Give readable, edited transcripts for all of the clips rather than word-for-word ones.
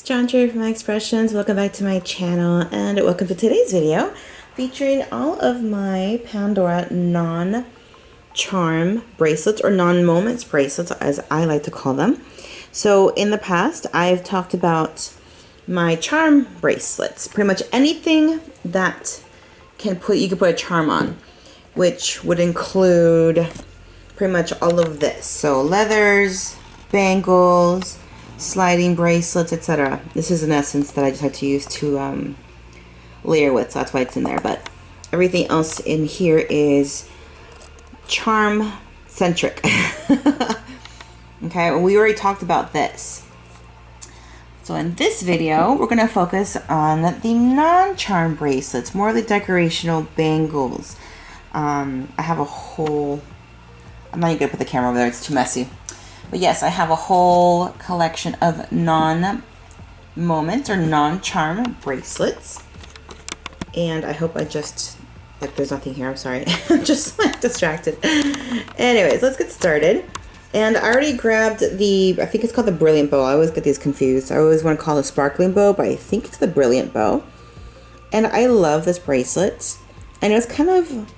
John from Xpressions. Welcome back to my channel and welcome to today's video featuring all of my Pandora non-charm bracelets or non-moments bracelets as I like to call them. So in the past I've talked about my charm bracelets, pretty much anything that you can put a charm on, which would include pretty much all of this. So leathers, bangles, sliding bracelets, etc. This is an essence that I just had to use to layer with, so that's why it's in there. But everything else in here is charm centric. Okay, well, we already talked about this. So in this video, we're going to focus on the non-charm bracelets, more the decorational bangles. I have a whole, I'm not even going to put the camera over there, it's too messy. But yes, I have a whole collection of non-moment or non-charm bracelets. And I hope I just, like, there's nothing here, I'm sorry. I'm just like distracted. Anyways, let's get started. And I already grabbed the, I think it's called the Brilliant Bow. I always get these confused. I always want to call it a Sparkling Bow, but I think it's the Brilliant Bow. And I love this bracelet. And it's kind of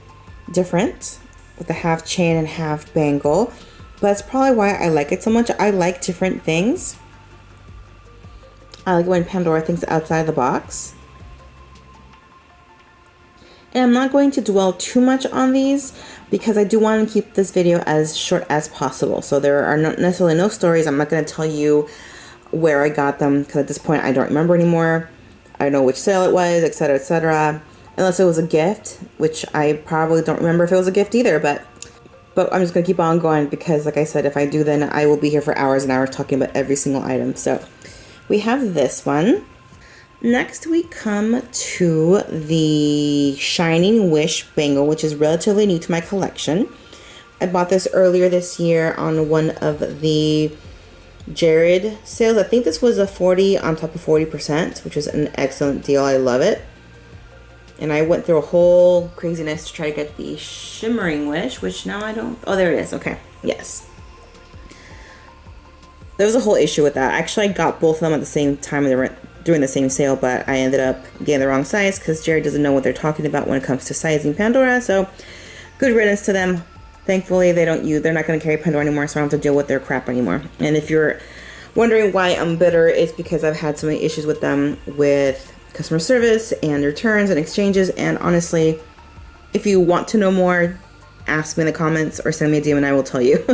different with the half chain and half bangle. But that's probably why I like it so much. I like different things. I like when Pandora thinks outside the box. And I'm not going to dwell too much on these because I do want to keep this video as short as possible. So there are not necessarily no stories. I'm not going to tell you where I got them because at this point I don't remember anymore. I don't know which sale it was, etc., etc. Unless it was a gift, which I probably don't remember if it was a gift either, but I'm just going to keep on going because, like I said, if I do, then I will be here for hours and hours talking about every single item. So we have this one. Next, we come to the Shining Wish bangle, which is relatively new to my collection. I bought this earlier this year on one of the Jared sales. I think this was a 40 on top of 40%, which was an excellent deal. I love it. And I went through a whole craziness to try to get the Shimmering Wish, which now I don't... Oh, there it is. Okay. Yes. There was a whole issue with that. Actually, I got both of them at the same time. They were doing the same sale, but I ended up getting the wrong size because Jerry doesn't know what they're talking about when it comes to sizing Pandora. So, good riddance to them. Thankfully, they're not going to carry Pandora anymore, so I don't have to deal with their crap anymore. And if you're wondering why I'm bitter, it's because I've had so many issues with them with customer service and returns and exchanges. And honestly, if you want to know more, ask me in the comments or send me a DM and I will tell you.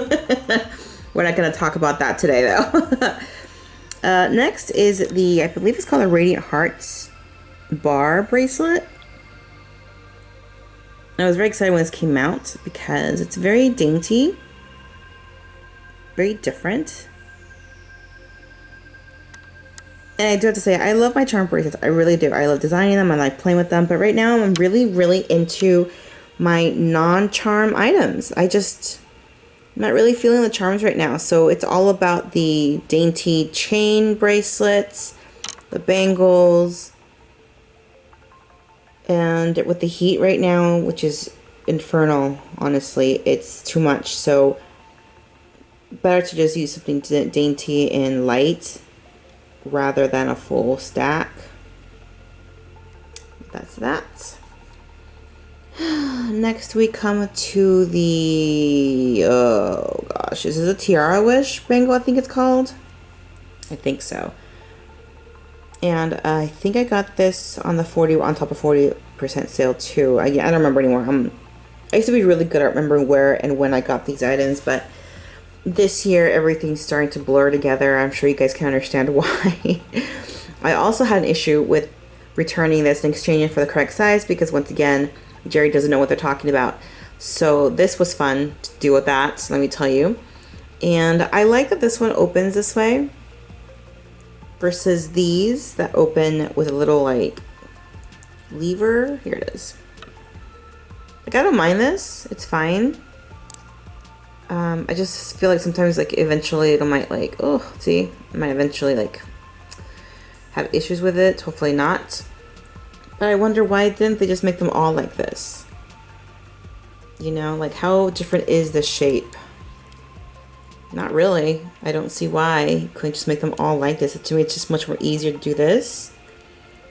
We're not going to talk about that today though. Next is the, I believe it's called a Radiant Hearts bar bracelet. I was very excited when this came out because it's very dainty, very different. And I do have to say, I love my charm bracelets. I really do. I love designing them. I like playing with them. But right now, I'm really, really into my non-charm items. I'm not really feeling the charms right now. So it's all about the dainty chain bracelets, the bangles. And with the heat right now, which is infernal, honestly, it's too much. So better to just use something dainty and light rather than a full stack. That's that. Next we come to the, oh gosh, this is a Tiara Wish bangle, I think it's called. I think so. And I think I got this on the 40 on top of 40% sale too. I don't remember anymore. I used to be really good at remembering where and when I got these items, but this year, everything's starting to blur together. I'm sure you guys can understand why. I also had an issue with returning this and exchanging it for the correct size because, once again, Jerry doesn't know what they're talking about. So this was fun to deal with that, let me tell you. And I like that this one opens this way versus these that open with a little, like, lever. Here it is. Like, I don't mind this. It's fine. I just feel like sometimes, like, eventually it might, like, oh, see, I might eventually, like, have issues with it. Hopefully not. But I wonder why didn't they just make them all like this? You know, like, how different is the shape? Not really. I don't see why you couldn't just make them all like this. To me, it's just much more easier to do this.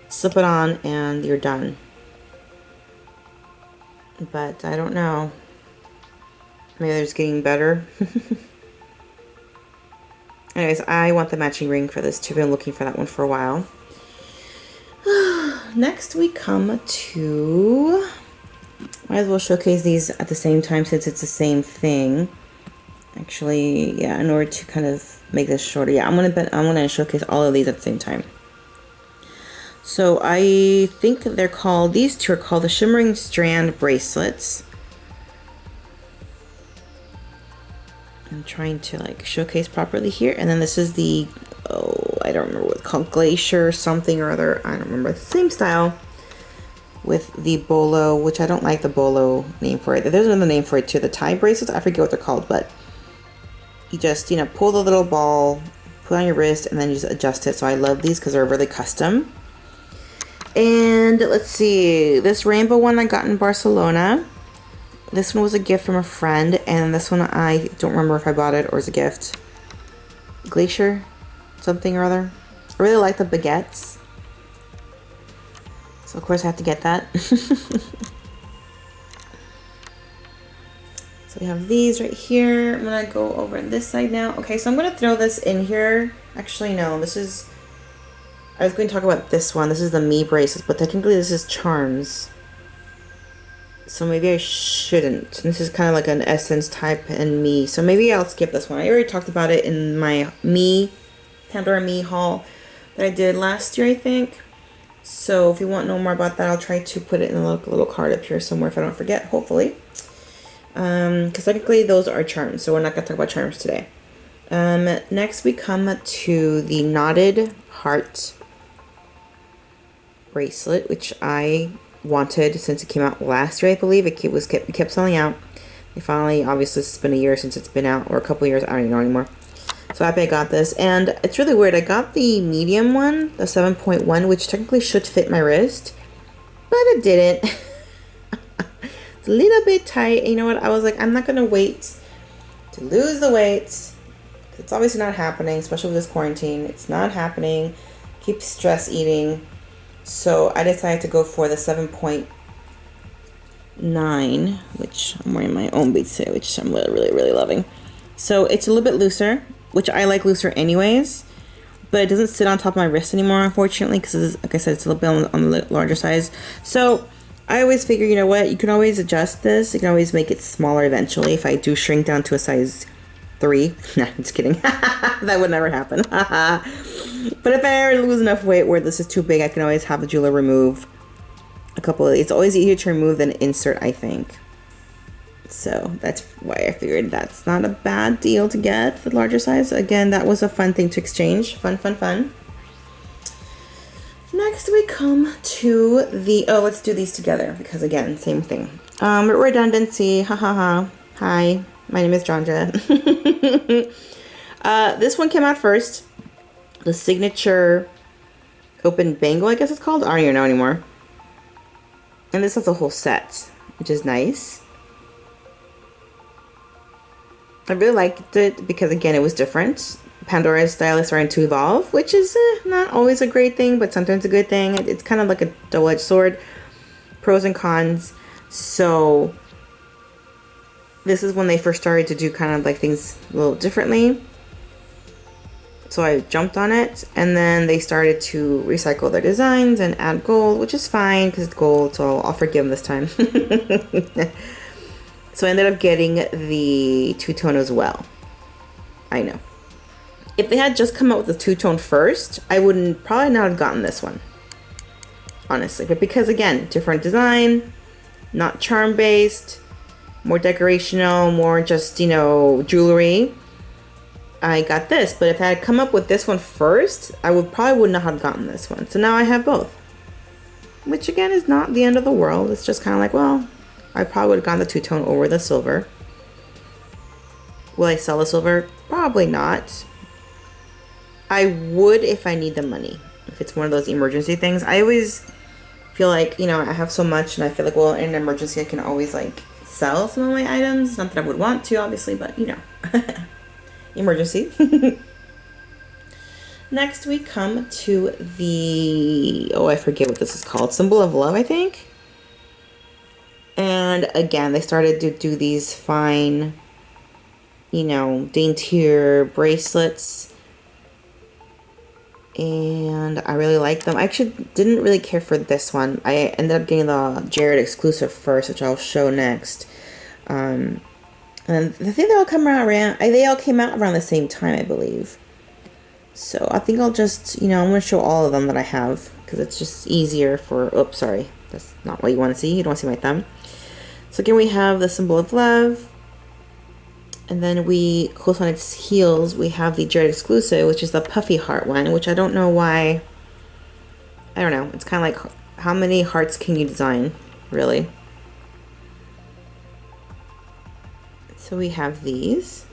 Slip it on and you're done. But I don't know. Maybe they're just getting better. Anyways, I want the matching ring for this too. I've been looking for that one for a while. Next we come to... Might as well showcase these at the same time since it's the same thing. Actually, yeah, in order to kind of make this shorter. Yeah, I'm gonna showcase all of these at the same time. So I think they're called, these two are called the Shimmering Strand bracelets. I'm trying to like showcase properly here. And then this is the, oh, I don't remember what it's called, Glacier something or other. I don't remember. It's the same style with the bolo, which I don't like the bolo name for it. There's another name for it too, the tie bracelets. I forget what they're called, but you just, you know, pull the little ball, put on your wrist, and then you just adjust it. So I love these because they're really custom. And let's see, this rainbow one I got in Barcelona. This one was a gift from a friend, and this one I don't remember if I bought it or as a gift. Glacier something or other. I really like the baguettes, so of course I have to get that. So we have these right here. I'm gonna go over on this side now. Okay, so I'm gonna throw this in here. Actually, no, this is, I was going to talk about this one. This is the Me bracelets, but technically this is charms. So maybe I shouldn't. This is kind of like an Essence type and Me. So maybe I'll skip this one. I already talked about it in my Me, Pandora Me haul that I did last year, I think. So if you want to know more about that, I'll try to put it in a little card up here somewhere if I don't forget, hopefully. Because technically those are charms, so we're not going to talk about charms today. Next we come to the knotted heart bracelet, which I wanted since it came out last year, I believe. It kept selling out. They finally, obviously it's been a year since it's been out, or a couple years, I don't even know anymore. So happy I got this. And it's really weird, I got the medium one, the 7.1, which technically should fit my wrist, but it didn't. It's a little bit tight. And you know what, I was like, I'm not gonna wait to lose the weight. It's obviously not happening, especially with this quarantine. It's not happening. Keep stress eating. So I decided to go for the 7.9, which I'm wearing my own beads today, which I'm really loving. So it's a little bit looser, which I like looser anyways, but it doesn't sit on top of my wrist anymore, unfortunately, because like I said, it's a little bit on the larger size. So I always figure, you know what, you can always adjust this. You can always make it smaller eventually if I do shrink down to a size 3. Nah, I'm just kidding. That would never happen. But if I ever lose enough weight where this is too big, I can always have the jeweler remove a couple of, it's always easier to remove than insert, I think. So that's why I figured that's not a bad deal to get the larger size. Again, that was a fun thing to exchange. Fun. Next we come to the, oh, let's do these together because again, same thing. Redundancy, Hi, my name is Janja. This one came out first. The signature open bangle, I guess it's called. I don't even know anymore. And this has a whole set, which is nice. I really liked it because, again, it was different. Pandora's style is starting to evolve, which is not always a great thing, but sometimes a good thing. It's kind of like a double-edged sword. Pros and cons. So this is when they first started to do kind of like things a little differently. So I jumped on it, and then they started to recycle their designs and add gold, which is fine because it's gold, so I'll forgive them this time. So I ended up getting the two-tone as well. I know. If they had just come out with the two-tone first, I wouldn't probably not have gotten this one, honestly. But because, again, different design, not charm-based, more decorational, more just, you know, jewelry, I got this. But if I had come up with this one first, I probably would not have gotten this one. So now I have both, which again is not the end of the world. It's just kind of like, well, I probably would have gotten the two-tone over the silver. Will I sell the silver? Probably not. I would if I need the money. If it's one of those emergency things. I always feel like, you know, I have so much and I feel like, well, in an emergency I can always like sell some of my items. Not that I would want to, obviously, but you know. emergency. Next, we come to the, oh, I forget what this is called. Symbol of Love, I think. And again, they started to do these fine, you know, daintier bracelets. And I really like them. I actually didn't really care for this one. I ended up getting the Jared exclusive first, which I'll show next. And I think they all came out around the same time, I believe. So I think I'll just, you know, I'm going to show all of them that I have because it's just easier for, oops, sorry. That's not what you want to see. You don't want to see my thumb. So again, we have the Symbol of Love. And then we, close on its heels, we have the Jared exclusive, which is the puffy heart one, which I don't know why. I don't know. It's kind of like, how many hearts can you design, really? So we have these.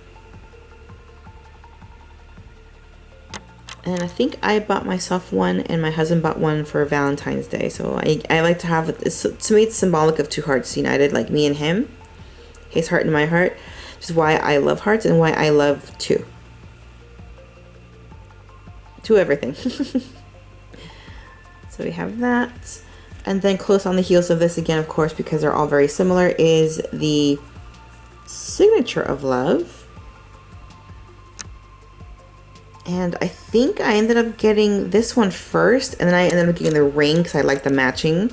And I think I bought myself one and my husband bought one for Valentine's Day. So I like to have it. To me, it's symbolic of two hearts united, like me and him. His heart and my heart. Which is why I love hearts and why I love two. Two everything. So we have that. And then close on the heels of this again, of course, because they're all very similar, is the Signature of Love. And I think I ended up getting this one first, and then I ended up getting the ring because I like the matching.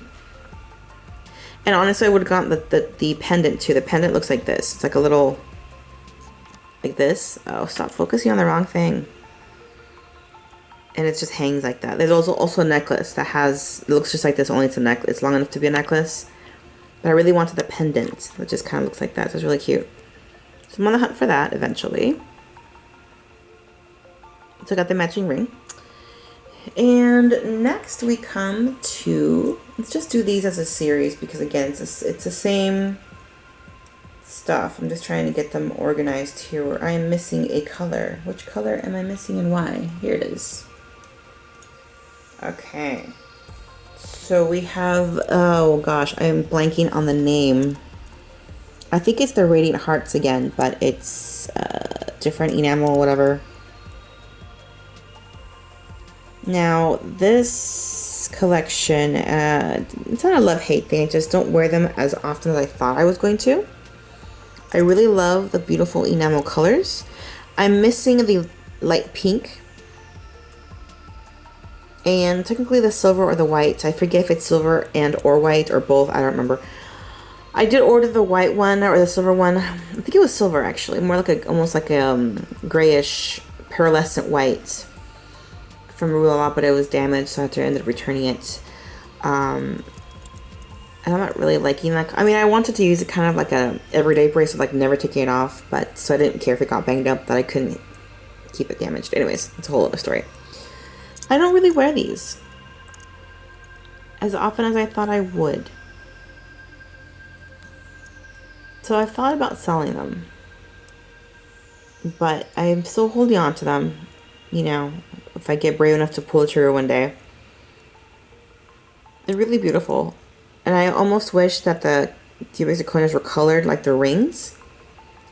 And honestly, I would have gotten the pendant too. The pendant looks like this. It's like a little, like this. Oh, stop focusing on the wrong thing. And it just hangs like that. There's also a necklace that has, it looks just like this, only it's a necklace. It's long enough to be a necklace. But I really wanted the pendant, which just kind of looks like that. So it's really cute. So I'm on the hunt for that eventually. So I got the matching ring. And next we come to, let's just do these as a series because again, it's the same stuff. I'm just trying to get them organized here where I am missing a color. Which color am I missing and why? Here it is. Okay. So we have, oh gosh, I am blanking on the name. I think it's the Radiant Hearts again, but it's different enamel, whatever. Now, this collection, it's not a love-hate thing. I just don't wear them as often as I thought I was going to. I really love the beautiful enamel colors. I'm missing the light pink. And technically the silver or the white. I forget if it's silver and or white or both. I don't remember. I did order the white one or the silver one. I think it was silver actually. More like almost like a grayish pearlescent white. From Rula, but it was damaged, so I had to end up returning it. And I'm not really liking that. I mean, I wanted to use it kind of like a everyday bracelet, like never taking it off, but so I didn't care if it got banged up, that I couldn't keep it damaged. Anyways, it's a whole other story. I don't really wear these as often as I thought I would. So I thought about selling them, but I'm still holding on to them, you know, if I get brave enough to pull the trigger one day. They're really beautiful. And I almost wish that the zirconias were colored like the rings.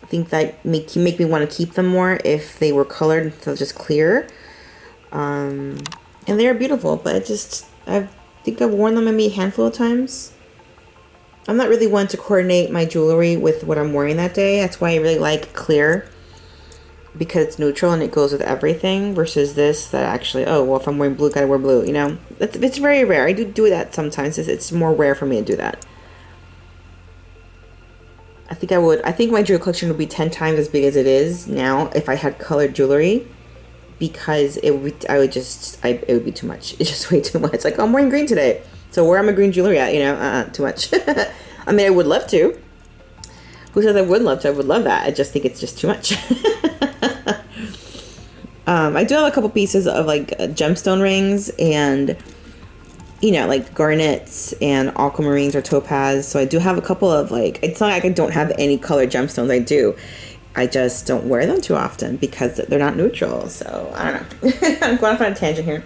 I think that make me want to keep them more if they were colored instead of just clear. And they're beautiful, but I think I've worn them maybe a handful of times. I'm not really one to coordinate my jewelry with what I'm wearing that day. That's why I really like clear, because it's neutral and it goes with everything, versus this that actually, oh, well, if I'm wearing blue, gotta wear blue, you know? It's very rare. I do that sometimes. It's more rare for me to do that. I think my jewelry collection would be 10 times as big as it is now if I had colored jewelry, because it would be too much. It's just way too much. Like, oh, I'm wearing green today, so where am I green jewelry at? You know, too much. I mean, I would love to. Who says I wouldn't love to? I would love that. I just think it's just too much. I do have a couple pieces of like gemstone rings and, you know, like garnets and aquamarines or topaz. So I do have a couple of like, it's not like I don't have any colored gemstones. I do. I just don't wear them too often because they're not neutral. So I don't know. I'm going off on a tangent here.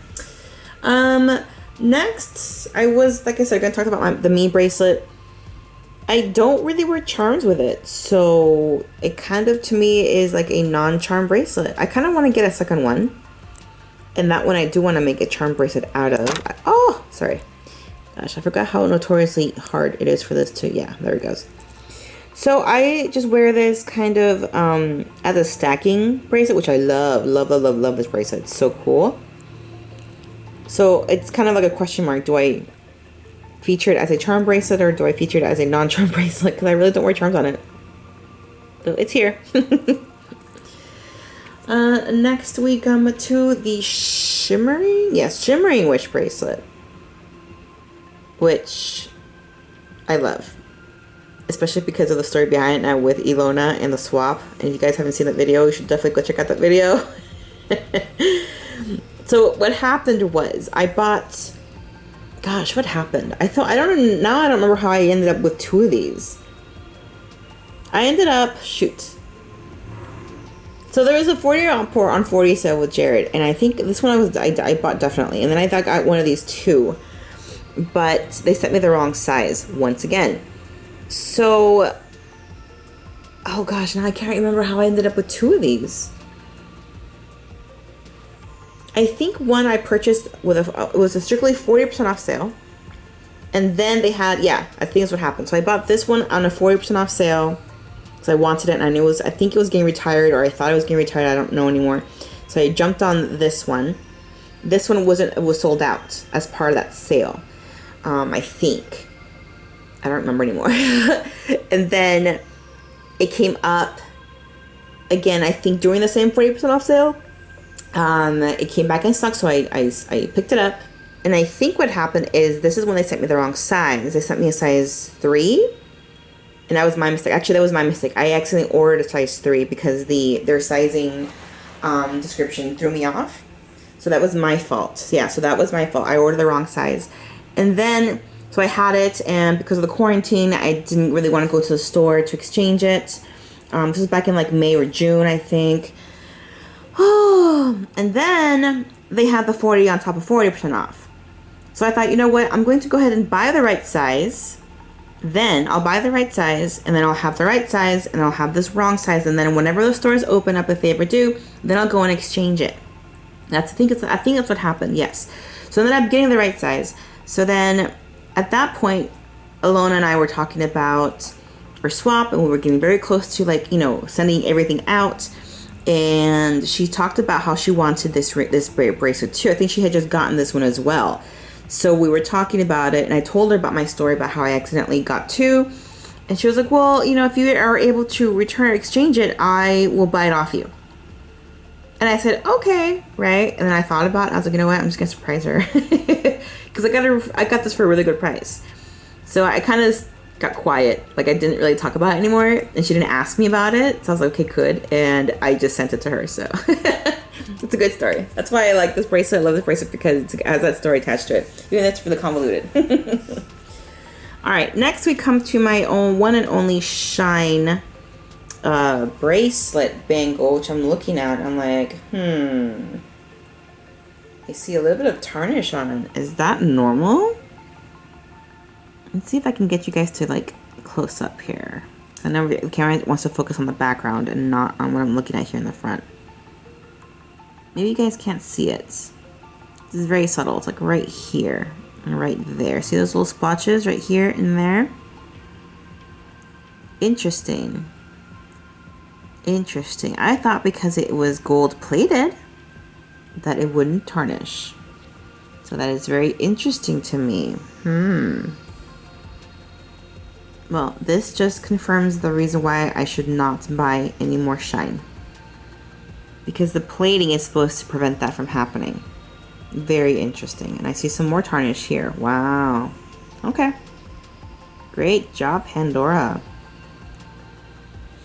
Next, I was, like I said, going to talk about the Me bracelet. I don't really wear charms with it, so it kind of to me is like a non-charm bracelet. I kind of want to get a second one, and that one I do want to make a charm bracelet out of. Oh, sorry. Gosh, I forgot how notoriously hard it is for this to, yeah, there it goes. So I just wear this kind of as a stacking bracelet, which I love, love, love, love, love this bracelet. It's so cool. So it's kind of like a question mark. Do I feature it as a charm bracelet or do I feature it as a non-charm bracelet? Because I really don't wear charms on it. So it's here. Next we come to the Shimmering, yes, Shimmering Wish bracelet, which I love, especially because of the story behind it now with Ilona and the swap. And if you guys haven't seen that video, you should definitely go check out that video. So what happened was I bought, gosh, what happened? I don't remember how I ended up with two of these. I ended up, shoot. So there was a 40 on 40 sale with Jared, and I think this one I bought definitely. And then I got one of these too, but they sent me the wrong size once again. So, oh gosh, now I can't remember how I ended up with two of these. I think one I purchased with it was a strictly 40% off sale. And then they had, yeah, I think that's what happened. So I bought this one on a 40% off sale because I wanted it and I think it was getting retired, or I thought it was getting retired. I don't know anymore. So I jumped on this one. This one was sold out as part of that sale. I think. I don't remember anymore. And then it came up again, I think during the same 40% off sale. It came back in stock, so I picked it up. And I think what happened is this is when they sent me the wrong size. They sent me a size 3. And that was my mistake. Actually, that was my mistake. I accidentally ordered a size 3 because their sizing description threw me off. So that was my fault. Yeah, so that was my fault. I ordered the wrong size. And then, so I had it, and because of the quarantine, I didn't really want to go to the store to exchange it. This was back in like May or June, I think. Oh, and then they had the 40 on top of 40% off. So I thought, you know what? I'm going to go ahead and buy the right size. Then I'll buy the right size, and then I'll have the right size, and I'll have this wrong size. And then whenever the stores open up, if they ever do, then I'll go and exchange it. I think that's what happened. Yes. So then I'm getting the right size. So then at that point, Ilona and I were talking about our swap, and we were getting very close to, like, you know, sending everything out. And she talked about how she wanted this bracelet too. I think she had just gotten this one as well. So we were talking about it, and I told her about my story about how I accidentally got two. And she was like, well, you know, if you are able to return or exchange it, I will buy it off you. And I said, okay, right? And then I thought about it. I was like, you know what? I'm just going to surprise her. Because I got this for a really good price. So I kind of got quiet. Like, I didn't really talk about it anymore. And she didn't ask me about it. So I was like, okay, good. And I just sent it to her. So it's a good story. That's why I like this bracelet. I love this bracelet because it has that story attached to it. Even that's for the convoluted. All right. Next, we come to my own one and only Shine bracelet bangle, which I'm looking at. I'm like, I see a little bit of tarnish on it. Is that normal? Let's see if I can get you guys to, like, close up here. I know the camera wants to focus on the background and not on what I'm looking at here in the front. Maybe you guys can't see it. This is very subtle. It's like right here and right there. See those little splotches right here and there? Interesting. Interesting. I thought because it was gold plated that it wouldn't tarnish. So that is very interesting to me. Well, this just confirms the reason why I should not buy any more Shine. Because the plating is supposed to prevent that from happening. Very interesting. And I see some more tarnish here. Wow. Okay. Great job, Pandora.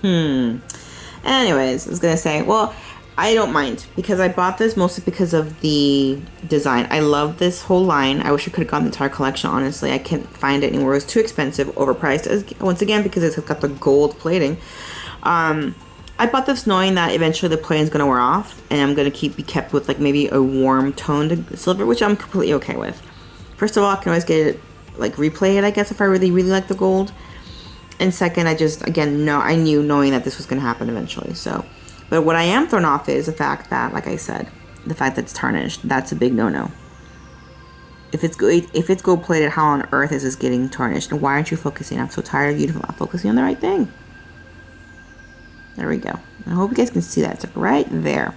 Anyways, I was going to say, well, I don't mind because I bought this mostly because of the design. I love this whole line. I wish I could have gotten the entire collection, honestly. I can't find it anywhere. It was too expensive, overpriced, once again, because it's got the gold plating. I bought this knowing that eventually the plating is going to wear off, and I'm going to be kept with, like, maybe a warm toned silver, which I'm completely okay with. First of all, I can always get it, like, replay it, I guess, if I really, really like the gold. And second, I just, again, no, I knew knowing that this was going to happen eventually. So, but what I am thrown off is the fact that, like I said, the fact that it's tarnished. That's a big no-no. If it's gold plated, how on earth is this getting tarnished? And why aren't you focusing? I'm so tired of you not focusing on the right thing. There we go. I hope you guys can see that. It's like right there.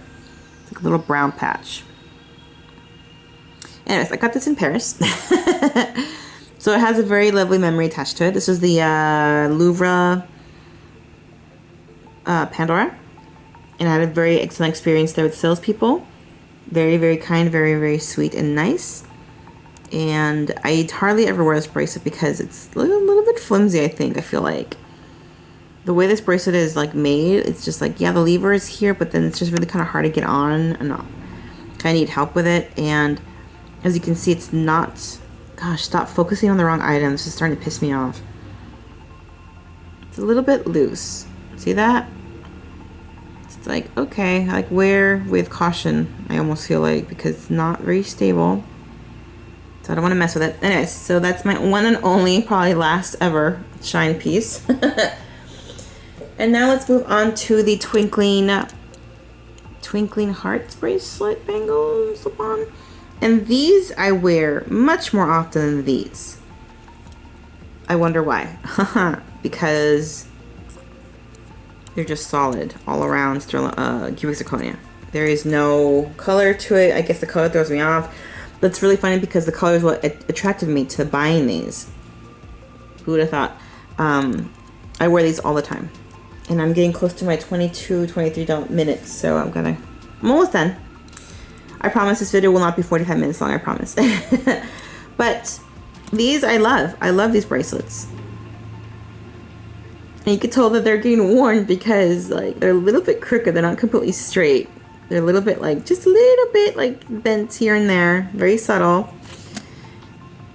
It's like a little brown patch. Anyways, I got this in Paris. So it has a very lovely memory attached to it. This is the Louvre Pandora. And I had a very excellent experience there with salespeople. Very, very kind, very, very sweet and nice. And I hardly ever wear this bracelet because it's a little bit flimsy, I think. I feel like the way this bracelet is like made, it's just like, yeah, the lever is here, but then it's just really kind of hard to get on, and I kind of need help with it. And as you can see, it's not, gosh, stop focusing on the wrong items. It's starting to piss me off. It's a little bit loose. See that? It's like, okay, like wear with caution, I almost feel like, because it's not very stable. So I don't want to mess with it. Anyways, so that's my one and only, probably last ever shine piece. And now let's move on to the Twinkling Hearts bracelet bangle slip-on. And these I wear much more often than these. I wonder why. Because they're just solid all around cubic zirconia. There is no color to it. I guess the color throws me off. That's really funny because the color is what attracted me to buying these. Who would have thought? I wear these all the time. And I'm getting close to my 23 minutes, so I'm almost done. I promise this video will not be 45 minutes long, I promise. But these I love. I love these bracelets. And you can tell that they're getting worn because like they're a little bit crooked. They're not completely straight. They're a little bit like, just a little bit like bent here and there. Very subtle.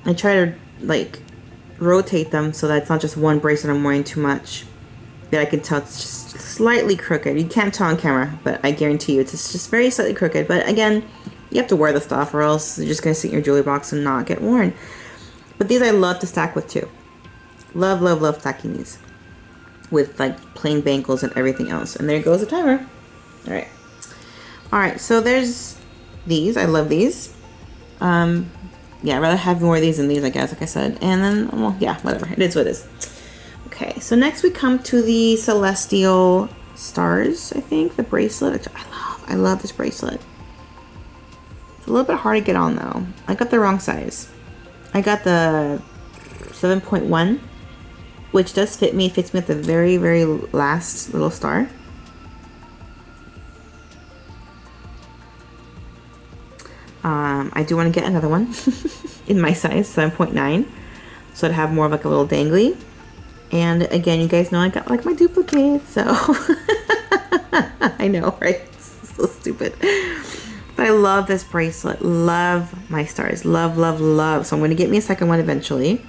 I try to like rotate them so that it's not just one bracelet I'm wearing too much. But I can tell it's just slightly crooked. You can't tell on camera, but I guarantee you it's just very slightly crooked. But again, you have to wear the stuff or else you're just going to sit in your jewelry box and not get worn. But these I love to stack with too. Love, love, love stacking these with like plain bangles and everything else. And there goes the timer. Alright. Alright, so there's these. I love these. Yeah, I'd rather have more of these than these, I guess, like I said. And then, well, yeah, whatever. It is what it is. Okay, so next we come to the Celestial Stars, I think. The bracelet, which I love. I love this bracelet. It's a little bit hard to get on, though. I got the wrong size. I got the 7.1, which does fit me. It fits me at the very, very last little star. I do want to get another one in my size, 7.9, so I'd have more of like a little dangly. And again, you guys know I got like my duplicates, so I know, right? It's so stupid. But I love this bracelet. Love my stars. Love, love, love. So I'm going to get me a second one eventually.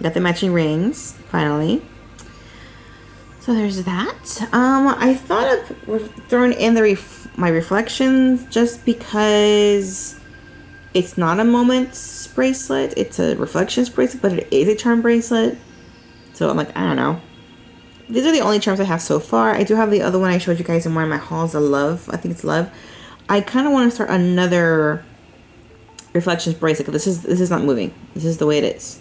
Got the matching rings, finally. So there's that. I thought of throwing in my reflections just because it's not a Moments bracelet. It's a Reflections bracelet, but it is a charm bracelet. So I'm like, I don't know. These are the only charms I have so far. I do have the other one I showed you guys in one of my hauls, a Love. I think it's Love. I kind of want to start another Reflections bracelet. This is not moving. This is the way it is.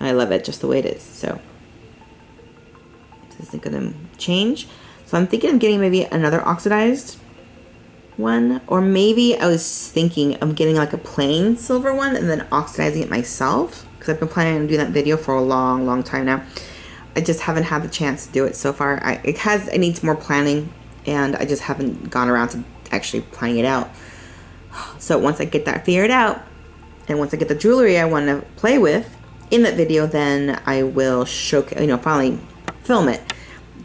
I love it just the way it is. So this isn't going to change. So I'm thinking of getting maybe another oxidized one, or maybe I was thinking of getting like a plain silver one and then oxidizing it myself, because I've been planning on doing that video for a long time now. I just haven't had the chance to do it so far. It needs more planning, and I just haven't gone around to actually planning it out. So once I get that figured out, and once I get the jewelry I want to play with in that video, then I will finally film it.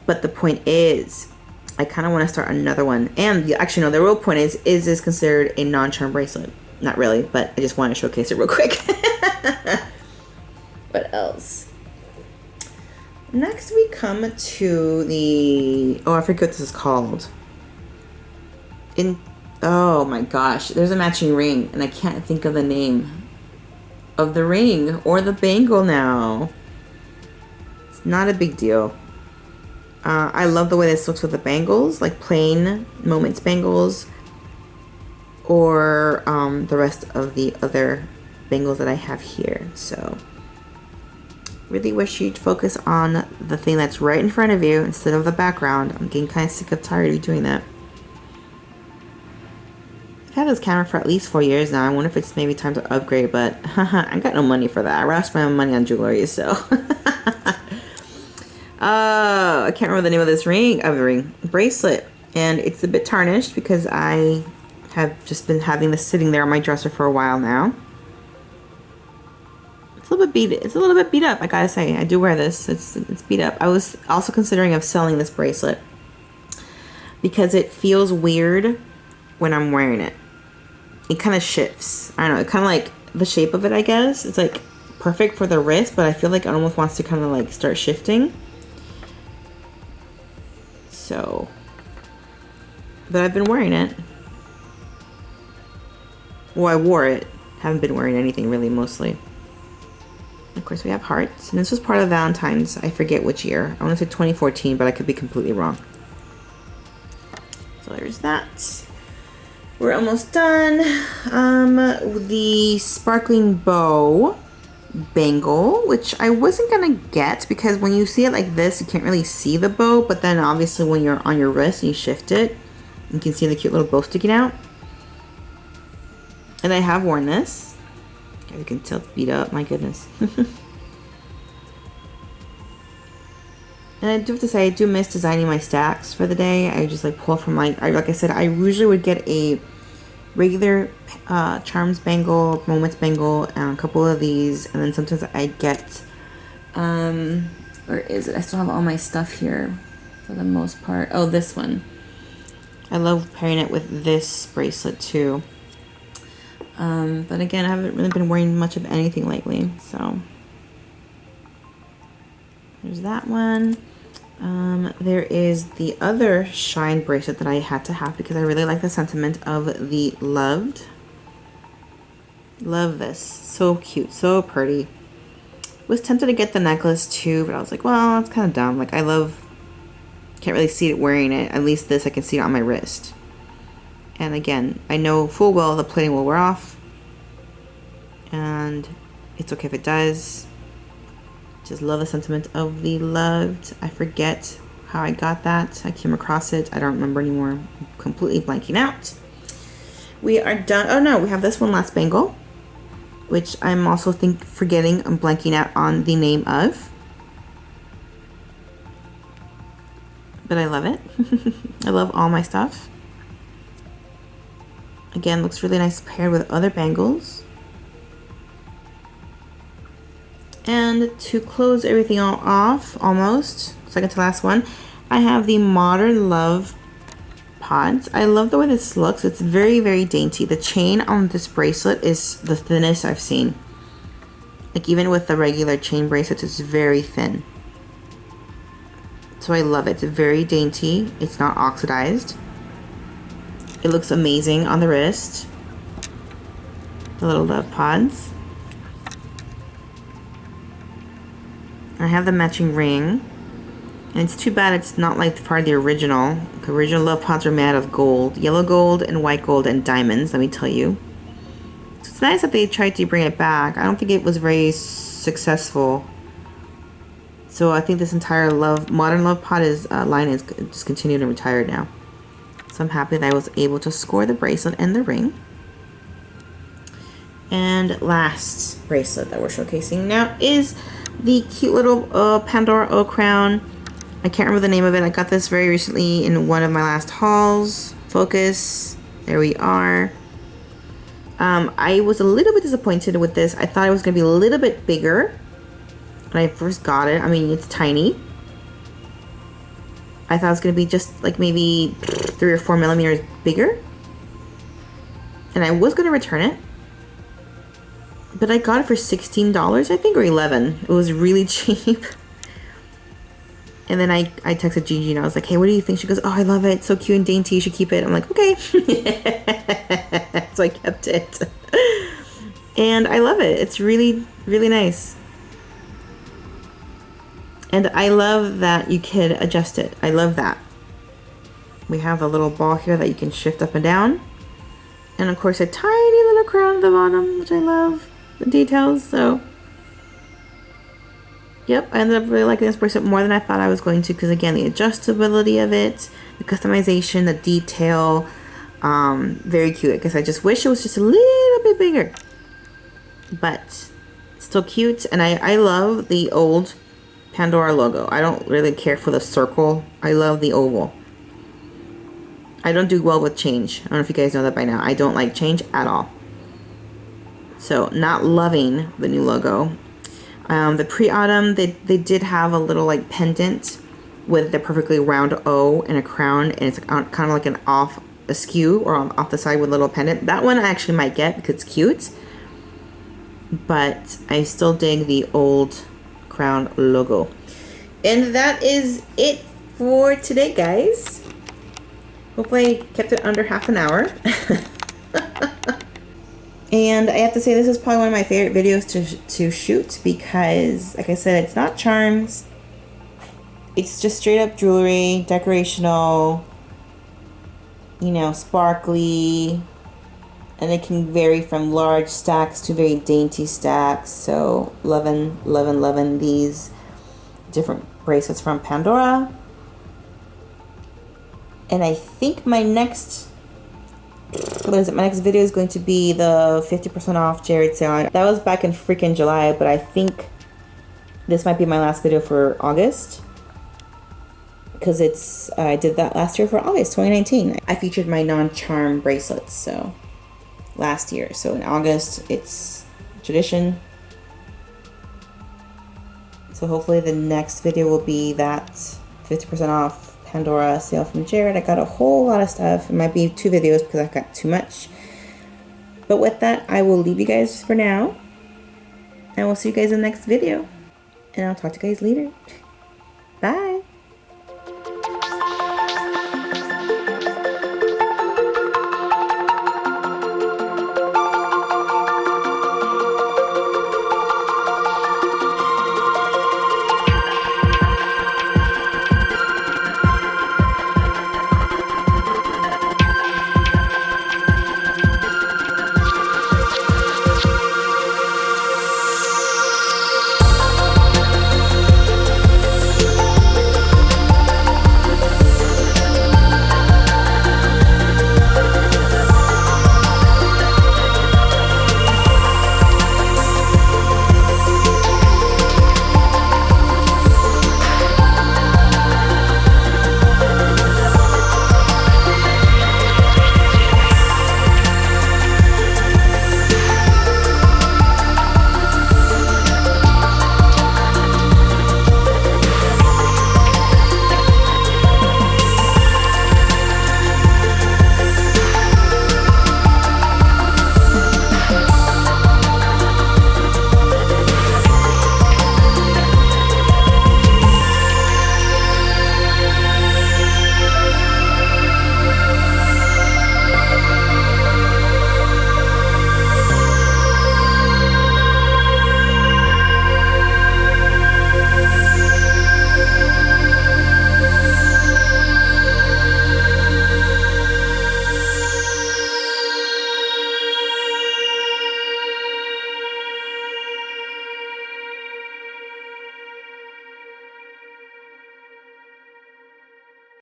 But the point is, I kind of want to start another one. And actually, no, the real point is this considered a non-charm bracelet? Not really, but I just want to showcase it real quick. What else? Next, we come to the... Oh, I forget what this is called. Oh my gosh, there's a matching ring, and I can't think of the name of the ring or the bangle now. It's not a big deal. I love the way this looks with the bangles, like plain Moments bangles, or the rest of the other bangles that I have here. So really wish you'd focus on the thing that's right in front of you instead of the background. I'm getting kind of sick of tired of doing that. I've had this camera for at least 4 years now. I wonder if it's maybe time to upgrade, but I got no money for that. I'd rather spend my money on jewelry, so. I can't remember the name of this ring, bracelet. And it's a bit tarnished because I have just been having this sitting there on my dresser for a while now. It's a little bit beat up, I gotta say. I do wear this. It's beat up. I was also considering of selling this bracelet because it feels weird when I'm wearing it. It kind of shifts. I don't know. It kind of like the shape of it, I guess. It's like perfect for the wrist, but I feel like it almost wants to kind of like start shifting. So, but I've been wearing it. Well, I wore it. Haven't been wearing anything really, mostly. Of course, we have hearts. And this was part of Valentine's. I forget which year. I want to say 2014, but I could be completely wrong. So there's that. We're almost done. The sparkling bow bangle, which I wasn't gonna get because when you see it like this, you can't really see the bow. But then obviously when you're on your wrist and you shift it, you can see the cute little bow sticking out. And I have worn this. You can tell it's beat up. My goodness. And I do have to say, I do miss designing my stacks for the day. I just like pull from like I said, I usually would get a regular charms bangle, Moments bangle, and a couple of these, and then sometimes I get where is it? I still have all my stuff here for the most part. Oh, this one. I love pairing it with this bracelet too. But again, I haven't really been wearing much of anything lately, so there's that one. There is the other shine bracelet that I had to have because I really like the sentiment of the loved. Love this. So cute, so pretty. Was tempted to get the necklace too, but I was like, well, it's kind of dumb. Like, can't really see it wearing it. At least this, I can see it on my wrist. And again, I know full well the plating will wear off. And it's okay if it does. Just love the sentiment of the loved. I forget how I got that. I came across it. I don't remember anymore. I'm completely blanking out. We are done. Oh no, we have this one last bangle, which I'm also forgetting. I'm blanking out on the name of. But I love it. I love all my stuff. Again, looks really nice paired with other bangles. And to close everything all off, almost, second to last one, I have the Modern Love pods. I love the way this looks. It's very, very dainty. The chain on this bracelet is the thinnest I've seen. Like even with the regular chain bracelets, it's very thin. So I love it. It's very dainty. It's not oxidized. It looks amazing on the wrist. The little love pods. I have the matching ring. And it's too bad it's not like part of the original. The original love pods are made of gold. Yellow gold and white gold and diamonds, let me tell you. So it's nice that they tried to bring it back. I don't think it was very successful. So I think this entire Modern Love pod line is discontinued and retired now. So I'm happy that I was able to score the bracelet and the ring. And last bracelet that we're showcasing now is the cute little Pandora Oh Crown. I can't remember the name of it. I got this very recently in one of my last hauls. Focus. There we are. I was a little bit disappointed with this. I thought it was going to be a little bit bigger when I first got it. I mean, it's tiny. I thought it was going to be just like maybe 3 or 4 millimeters bigger. And I was going to return it. But I got it for $16, I think, or $11. It was really cheap. And then I texted Gigi and I was like, hey, what do you think? She goes, oh, I love it. It's so cute and dainty. You should keep it. I'm like, okay. So I kept it. And I love it. It's really, really nice. And I love that you can adjust it. I love that. We have a little ball here that you can shift up and down. And of course a tiny little crown at the bottom, which I love the details. So yep, I ended up really liking this bracelet more than I thought I was going to, because again, the adjustability of it, the customization, the detail, very cute. I guess I just wish it was just a little bit bigger, but still cute. And I love the old Pandora logo. I don't really care for the circle. I love the oval. I don't do well with change. I don't know if you guys know that by now. I don't like change at all. So not loving the new logo. The pre-autumn, they did have a little like pendant with the perfectly round O and a crown, and it's kind of like an off askew or off the side with a little pendant. That one I actually might get because it's cute, but I still dig the old crown logo. And that is it for today, guys. Hopefully I kept it under half an hour. And I have to say, this is probably one of my favorite videos to shoot because, like I said, it's not charms. It's just straight up jewelry, decorational, you know, sparkly. And it can vary from large stacks to very dainty stacks. So loving these different bracelets from Pandora. And I think my next video is going to be the 50% off Jared sale. That was back in freaking July, but I think this might be my last video for August, because it's I did that last year for August 2019. I featured my non-charm bracelets, so last year. So in August, it's tradition. So hopefully the next video will be that 50% off Pandora sale from Jared. I got a whole lot of stuff. It might be 2 videos because I've got too much. But with that, I will leave you guys for now. And we'll see you guys in the next video. And I'll talk to you guys later.